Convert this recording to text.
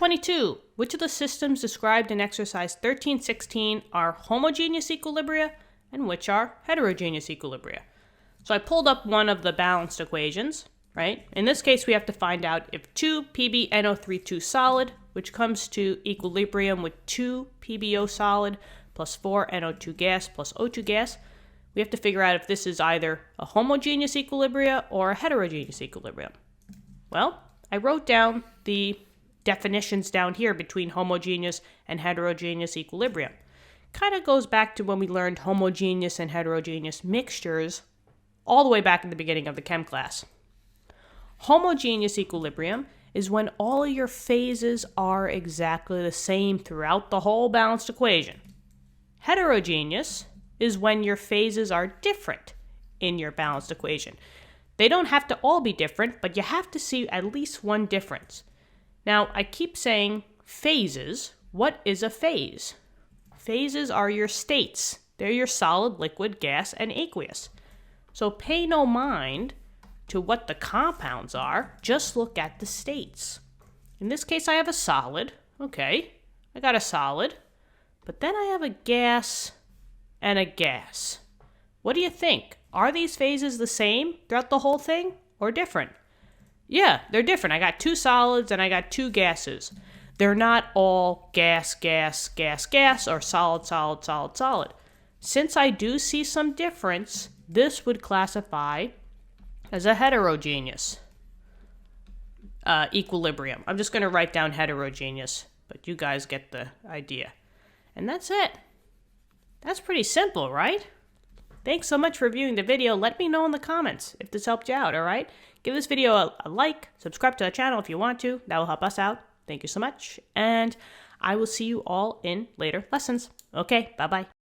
22. Which of the systems described in exercise 1316 are homogeneous equilibria and which are heterogeneous equilibria? So I pulled up one of the balanced equations, right? In this case, we have to find out if 2 PbNO3 2 solid, which comes to equilibrium with 2 PbO solid plus 4 NO2 gas plus O2 gas, we have to figure out if this is either a homogeneous equilibria or a heterogeneous equilibrium. Well, I wrote down the definitions down here between homogeneous and heterogeneous equilibrium. Kind of goes back to when we learned homogeneous and heterogeneous mixtures all the way back in the beginning of the chem class. Homogeneous equilibrium is when all of your phases are exactly the same throughout the whole balanced equation. Heterogeneous is when your phases are different in your balanced equation. They don't have to all be different, but you have to see at least one difference. Now, I keep saying phases. What is a phase? Phases are your states. They're your solid, liquid, gas, and aqueous. So pay no mind to what the compounds are. Just look at the states. In this case, I have a solid. Okay, I got a solid. But then I have a gas and a gas. What do you think? Are these phases the same throughout the whole thing or different? Yeah, they're different. I got 2 solids and I got 2 gases. They're not all gas, gas, gas, gas, or solid, solid, solid, solid. Since I do see some difference, this would classify as a heterogeneous equilibrium. I'm just going to write down heterogeneous, but you guys get the idea. And that's it. That's pretty simple, right? Thanks so much for viewing the video. Let me know in the comments if this helped you out, all right? Give this video a like, subscribe to the channel if you want to. That will help us out. Thank you so much, and I will see you all in later lessons. Okay, bye-bye.